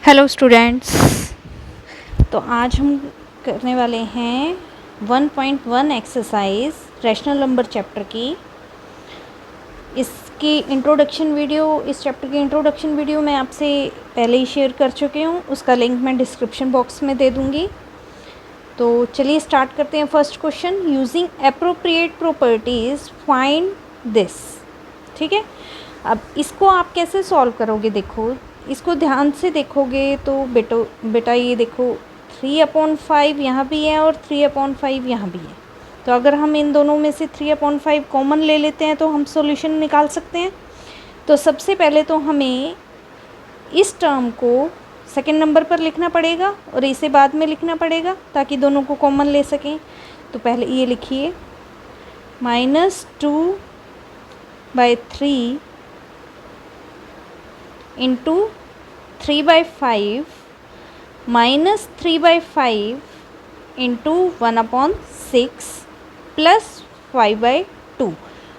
Hello students. तो आज हम करने वाले हैं 1.1 एक्सरसाइज रैशनल नंबर चैप्टर की। इसकी इंट्रोडक्शन वीडियो, इस चैप्टर की इंट्रोडक्शन वीडियो मैं आपसे पहले ही शेयर कर चुकी हूँ, उसका लिंक मैं डिस्क्रिप्शन बॉक्स में दे दूँगी। तो चलिए स्टार्ट करते हैं। First question, using appropriate properties find this. ठीक है, अब इसको आप कैसे सॉल्व करोगे? देखो, इसको ध्यान से देखोगे तो बेटा ये देखो 3/5 यहाँ भी है और 3/5 यहाँ भी है। तो अगर हम इन दोनों में से 3/5 कॉमन ले लेते हैं तो हम सॉल्यूशन निकाल सकते हैं। तो सबसे पहले तो हमें इस टर्म को सेकंड नंबर पर लिखना पड़ेगा और इसे बाद में लिखना पड़ेगा ताकि दोनों को कॉमन ले सकें। तो पहले ये लिखिए -2/3 इंटू 3/5 -3/5 इंटू 1/6 प्लस 5/2।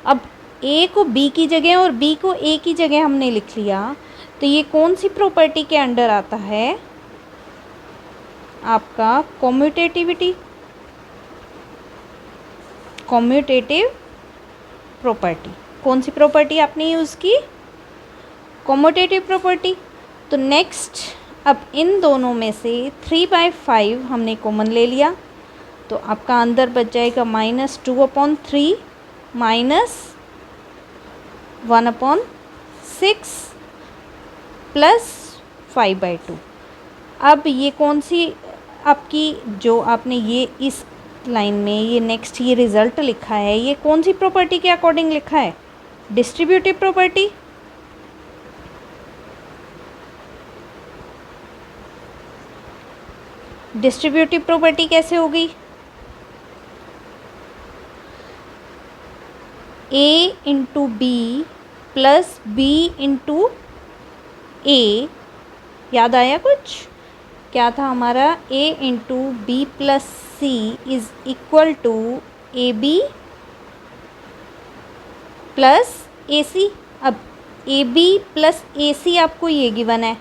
अब ए को बी की जगह और बी को ए की जगह हमने लिख लिया, तो ये कौन सी प्रॉपर्टी के अंडर आता है? आपका कॉम्यूटेटिव प्रॉपर्टी। कौन सी प्रॉपर्टी आपने यूज़ की? Commutative property. तो नेक्स्ट, अब इन दोनों में से 3/5 हमने कॉमन ले लिया, तो आपका अंदर बच जाएगा -2/3 -1/6 प्लस 5/2। अब ये कौन सी आपकी, जो आपने ये इस लाइन में ये नेक्स्ट ये रिज़ल्ट लिखा है, ये कौन सी प्रॉपर्टी के अकॉर्डिंग लिखा है? Distributive property. डिस्ट्रीब्यूटिव प्रॉपर्टी कैसे होगी? A into B plus B into A. याद आया कुछ? क्या था हमारा? A into B plus C is equal to A B plus A C. अब ए बी प्लस ए सी आपको ये गिवन है,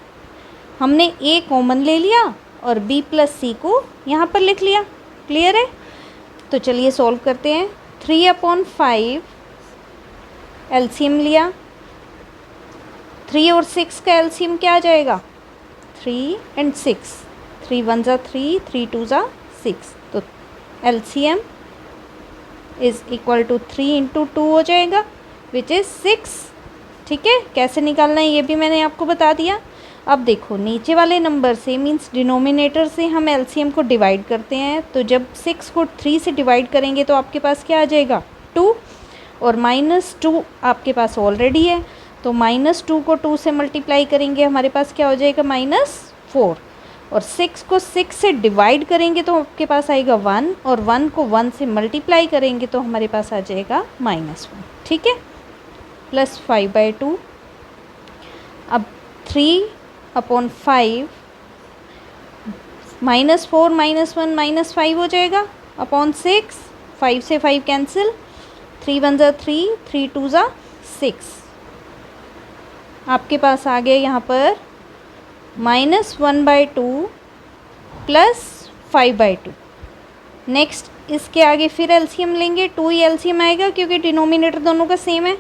हमने ए कॉमन ले लिया और b प्लस सी को यहाँ पर लिख लिया। क्लियर है? तो चलिए सॉल्व करते हैं। 3/5 एलसीएम लिया, 3 और 6 का एलसीएम क्या आ जाएगा? 3 और 6, 3 1 ज़ा 3, 3 2 ज़ा 6। तो LCM is equal to 3 into 2 हो जाएगा, विच इज़ 6। ठीक है, कैसे निकालना है ये भी मैंने आपको बता दिया। अब देखो, नीचे वाले नंबर से मीन्स डिनोमिनेटर से हम एलसीएम को डिवाइड करते हैं, तो जब 6 को 3 से डिवाइड करेंगे तो आपके पास क्या आ जाएगा? 2, और -2 आपके पास ऑलरेडी है, तो -2 को 2 से मल्टीप्लाई करेंगे, हमारे पास क्या हो जाएगा? -4। और 6 को 6 से डिवाइड करेंगे तो आपके पास आएगा 1, और 1 को 1 से मल्टीप्लाई करेंगे तो हमारे पास आ जाएगा -1। ठीक है, प्लस 5/2। अब 3/5 -4 -1 -5 हो जाएगा अपॉन 6। 5 से 5 कैंसिल, 3 1 ज़ा 3, 3 2 ज़ा 6। आपके पास आ गया यहाँ पर -1/2 प्लस 5/2। नेक्स्ट इसके आगे फिर एलसीएम लेंगे, 2 ही एलसीएम आएगा क्योंकि डिनोमिनेटर दोनों का सेम है।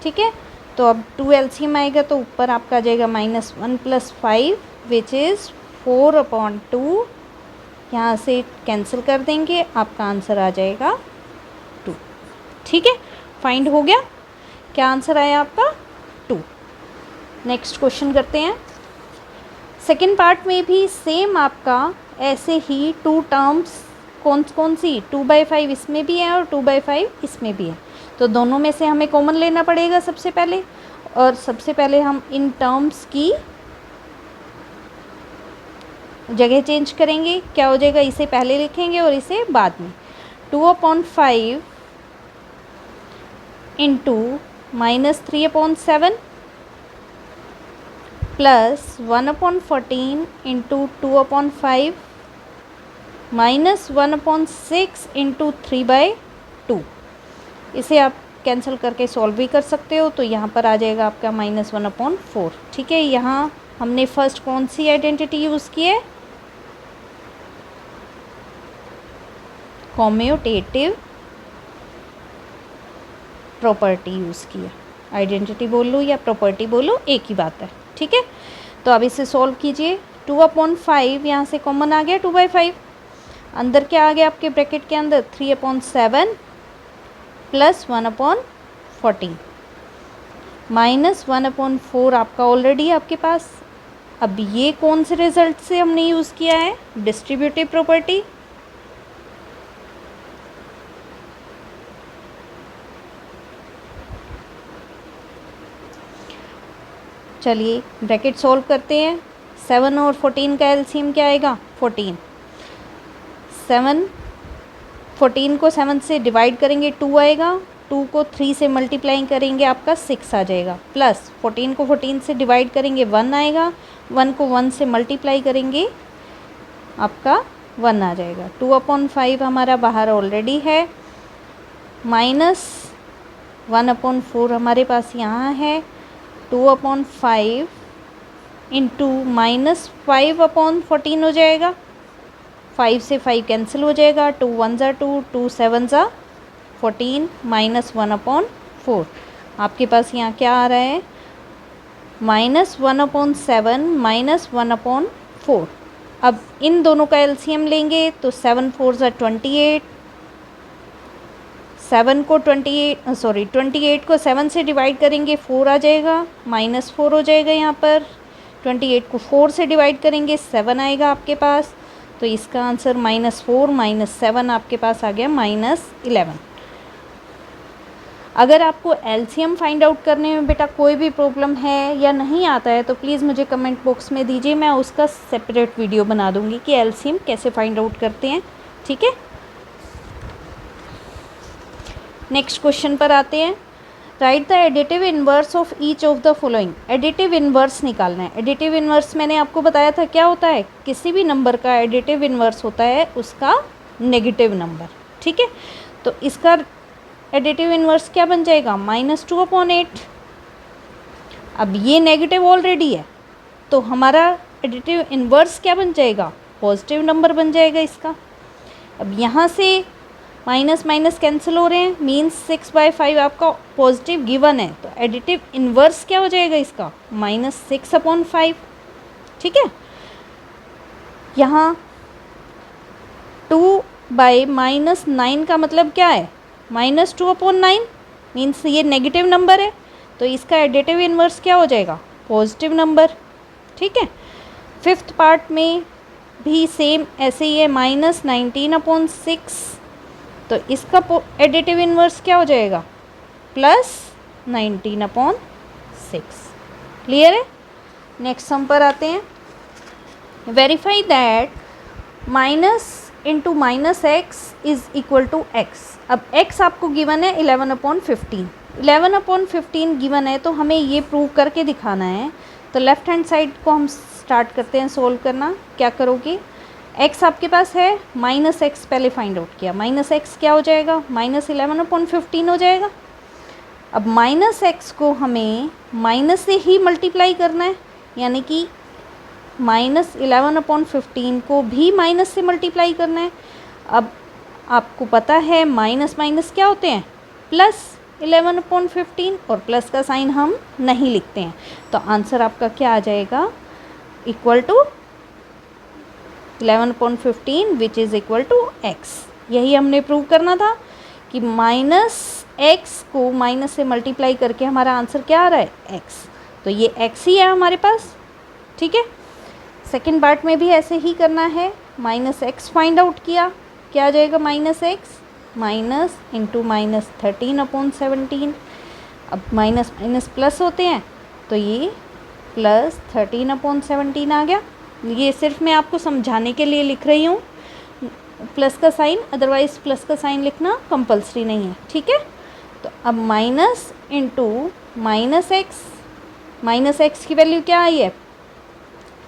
ठीक है, तो अब 2 एलसीएम आएगा तो ऊपर आपका आ जाएगा -1 प्लस 5 विच इज़ 4/2। यहाँ से कैंसिल कर देंगे, आपका आंसर आ जाएगा 2। ठीक है, फाइंड हो गया। क्या आंसर आया आपका? 2। नेक्स्ट क्वेश्चन करते हैं। सेकेंड पार्ट में भी सेम आपका ऐसे ही 2 टर्म्स, कौन सी 2/5 इसमें भी है और 2/5 इसमें भी है, तो दोनों में से हमें कॉमन लेना पड़ेगा सबसे पहले। और सबसे पहले हम इन टर्म्स की जगह चेंज करेंगे। क्या हो जाएगा? इसे पहले लिखेंगे और इसे बाद में। 2/5 इंटू -3/7 प्लस 1/14 इंटू 2/5 -1/6 इंटू 3/2। इसे आप कैंसिल करके सॉल्व भी कर सकते हो, तो यहाँ पर आ जाएगा आपका -1/4। ठीक है, यहाँ हमने फर्स्ट कौन सी आइडेंटिटी यूज़ की है? कॉम्यूटेटिव प्रॉपर्टी यूज़ की है। आइडेंटिटी बोल लो या प्रॉपर्टी बोलो, एक ही बात है। ठीक है, तो अब इसे सॉल्व कीजिए। 2/5 यहाँ से कॉमन आ गया, 2/5 अंदर क्या आ गया आपके ब्रैकेट के अंदर? 3/7 प्लस 1/14 -1/4 आपका ऑलरेडी आपके पास। अब ये कौन से रिजल्ट से हमने यूज़ किया है? Distributive property. चलिए ब्रैकेट सॉल्व करते हैं। 7 और 14 का एलसीएम क्या आएगा? 14। 14 को 7 से डिवाइड करेंगे 2 आएगा, 2 को 3 से मल्टीप्लाई करेंगे आपका 6 आ जाएगा, प्लस 14 को 14 से डिवाइड करेंगे 1 आएगा, 1 को 1 से मल्टीप्लाई करेंगे आपका 1 आ जाएगा। 2/5 हमारा बाहर ऑलरेडी है, -1/4 हमारे पास यहाँ है। 2/5 इंटू -5/14 हो जाएगा। 5 से 5 कैंसिल हो जाएगा, 2 1 ज़ा 2, 2 7 ज़ा 14 -1/4। आपके पास यहाँ क्या आ रहा है? -1/7 -1/4। अब इन दोनों का एलसीएम लेंगे तो 7 4 ज़ा 28, 28 को 7 से डिवाइड करेंगे 4 आ जाएगा, -4 हो जाएगा यहाँ पर। 28 को 4 से डिवाइड करेंगे 7 आएगा आपके पास, तो इसका आंसर -4 -7 आपके पास आ गया -11। अगर आपको एलसीएम फाइंड आउट करने में बेटा कोई भी प्रॉब्लम है या नहीं आता है तो प्लीज़ मुझे कमेंट बॉक्स में दीजिए, मैं उसका सेपरेट वीडियो बना दूंगी कि एलसीएम कैसे फाइंड आउट करते हैं। ठीक है, नेक्स्ट क्वेश्चन पर आते हैं। Right the additive inverse of each of the following. Additive inverse निकालना है। एडिटिव इन्वर्स मैंने आपको बताया था क्या होता है? किसी भी नंबर का एडिटिव इन्वर्स होता है उसका नेगेटिव नंबर। ठीक है, तो इसका एडिटिव इन्वर्स क्या बन जाएगा? -2/8। अब ये नेगेटिव ऑलरेडी है तो हमारा एडिटिव इन्वर्स क्या बन जाएगा? पॉजिटिव नंबर बन जाएगा इसका। अब यहाँ से माइनस माइनस कैंसिल हो रहे हैं, मीन्स 6/5 आपका पॉजिटिव गिवन है, तो एडिटिव इन्वर्स क्या हो जाएगा इसका? -6/5। ठीक है, यहाँ 2/-9 का मतलब क्या है? -2/9, मीन्स ये नेगेटिव नंबर है, तो इसका एडिटिव इन्वर्स क्या हो जाएगा? Positive number. ठीक है, फिफ्थ पार्ट में भी सेम ऐसे ही है, -19/6, तो इसका एडिटिव इन्वर्स क्या हो जाएगा? +19/6। क्लियर है? नेक्स्ट सम पर आते हैं। Verify that -x is equal to x। अब x आपको गिवन है 11/15। 11/15 गिवन है तो हमें ये प्रूव करके दिखाना है। तो लेफ़्ट हैंड साइड को हम स्टार्ट करते हैं सोल्व करना। क्या करोगे? x आपके पास है, -x पहले फाइंड आउट किया, -x क्या हो जाएगा? -11/15 हो जाएगा। अब -x को हमें माइनस से ही मल्टीप्लाई करना है, यानी कि -11/15 को भी माइनस से मल्टीप्लाई करना है। अब आपको पता है माइनस माइनस क्या होते हैं? +11/15, और प्लस का साइन हम नहीं लिखते हैं, तो आंसर आपका क्या आ जाएगा? Equal to 11/15 which is equal to x। यही हमने प्रूव करना था कि -x को माइनस से मल्टीप्लाई करके हमारा आंसर क्या आ रहा है? x, तो ये x ही है हमारे पास। ठीक है, सेकेंड पार्ट में भी ऐसे ही करना है। -x फाइंड आउट किया, क्या आ जाएगा? -x minus into -13/17। अब माइनस माइनस प्लस होते हैं, तो ये +13/17 आ गया। ये सिर्फ मैं आपको समझाने के लिए लिख रही हूँ प्लस का साइन, अदरवाइज़ प्लस का साइन लिखना कंपलसरी नहीं है। ठीक है, तो अब माइनस इंटू -x की वैल्यू क्या आई है?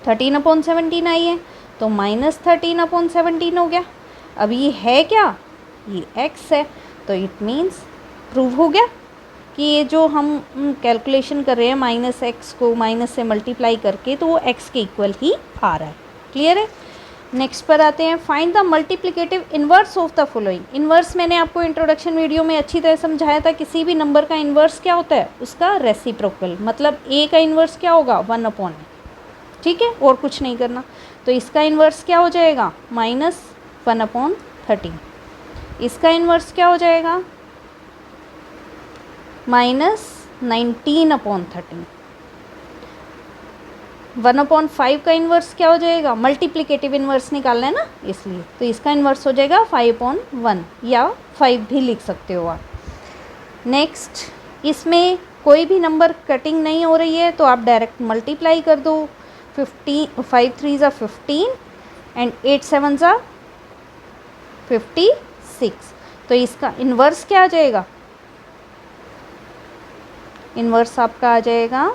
13/17 आई है, तो -13/17 हो गया। अब ये है क्या? ये x है, तो इट मीन्स प्रूव हो गया। कि ये जो हम कैलकुलेशन कर रहे हैं माइनस एक्स को माइनस से मल्टीप्लाई करके, तो वो एक्स के इक्वल ही आ रहा है। क्लियर है। नेक्स्ट पर आते हैं, find the multiplicative inverse of the following. Inverse मैंने आपको इंट्रोडक्शन वीडियो में अच्छी तरह समझाया था, किसी भी नंबर का इन्वर्स क्या होता है, उसका रेसिप्रोकल, मतलब ए का इन्वर्स क्या होगा, 1/n। ठीक है, और कुछ नहीं करना। तो इसका इन्वर्स क्या हो जाएगा, -1/13। इसका इन्वर्स क्या हो जाएगा, -19/13। 1/5 का इन्वर्स क्या हो जाएगा, मल्टीप्लिकेटिव इन्वर्स निकालना है ना इसलिए, तो इसका इन्वर्स हो जाएगा 5/1 या 5 भी लिख सकते हो आप। नेक्स्ट, इसमें कोई भी नंबर कटिंग नहीं हो रही है तो आप डायरेक्ट मल्टीप्लाई कर दो। 5 3 ज़ा 15 एंड 8 7 ज़ा 56। तो इसका इन्वर्स क्या आ जाएगा, इन्वर्स आपका आ जाएगा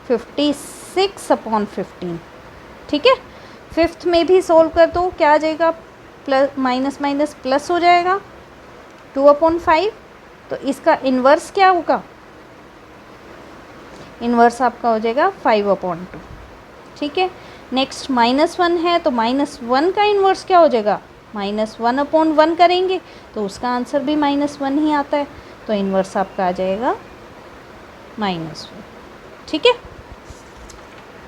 56/15। ठीक है। फिफ्थ में भी सोल्व कर दो, क्या आ जाएगा, प्लस माइनस माइनस प्लस हो जाएगा 2/5। तो इसका इन्वर्स क्या होगा, इन्वर्स आपका हो जाएगा 5/2। ठीक है। नेक्स्ट -1 है तो -1 का इन्वर्स क्या हो जाएगा, -1/1 करेंगे तो उसका आंसर भी -1 ही आता है, तो इन्वर्स आपका आ जाएगा -1। ठीक है।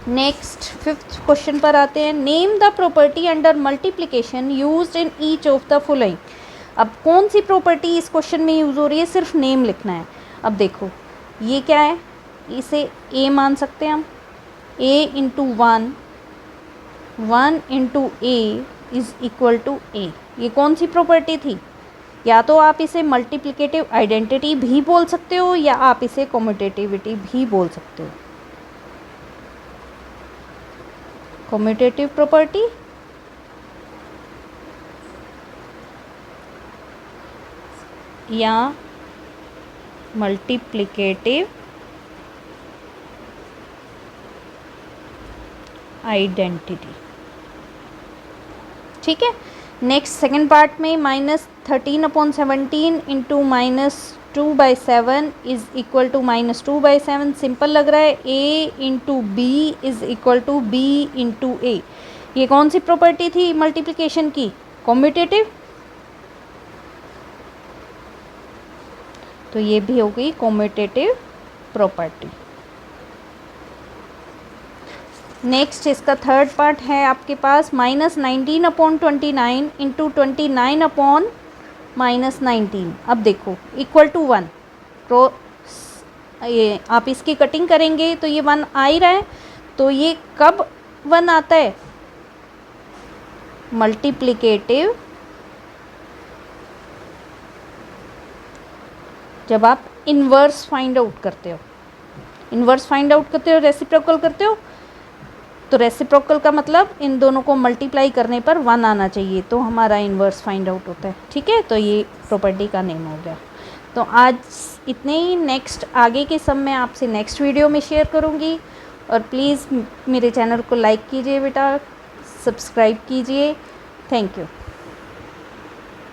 नेक्स्ट फिफ्थ क्वेश्चन पर आते हैं, name the property under multiplication used in each of the following. अब कौन सी प्रॉपर्टी इस क्वेश्चन में यूज़ हो रही है, सिर्फ नेम लिखना है। अब देखो ये क्या है, इसे a मान सकते हैं हम, a into 1 into a is equal to a। ये कौन सी प्रॉपर्टी थी, या तो आप इसे मल्टीप्लिकेटिव आइडेंटिटी भी बोल सकते हो या आप इसे कम्यूटेटिविटी भी बोल सकते हो। कम्यूटेटिव प्रॉपर्टी या मल्टीप्लिकेटिव आइडेंटिटी। ठीक है। नेक्स्ट सेकेंड पार्ट में -13/17 into -2/7 is equal to -2/7। Simple लग रहा है, a into B is equal to b into A. ये कौन सी प्रॉपर्टी थी मल्टीप्लिकेशन की, कम्यूटेटिव। तो ये भी हो गई कम्यूटेटिव प्रॉपर्टी। नेक्स्ट इसका थर्ड पार्ट है आपके पास, -19/29 इंटू 29/-19। अब देखो इक्वल टू 1, तो ये आप इसकी कटिंग करेंगे तो ये 1 आ ही रहा है, तो ये कब 1 आता है, मल्टीप्लिकेटिव, जब आप इन्वर्स फाइंड आउट करते हो। इन्वर्स फाइंड आउट करते हो, रेसिप्रोकल करते हो, तो रेसिप्रोकल का मतलब इन दोनों को मल्टीप्लाई करने पर 1 आना चाहिए, तो हमारा इन्वर्स फाइंड आउट होता है। ठीक है, तो ये प्रॉपर्टी का नेम हो गया। तो आज इतने ही, नेक्स्ट आगे के सब मैं आपसे नेक्स्ट वीडियो में शेयर करूँगी। और प्लीज़ मेरे चैनल को लाइक कीजिए बेटा, सब्सक्राइब कीजिए। Thank you.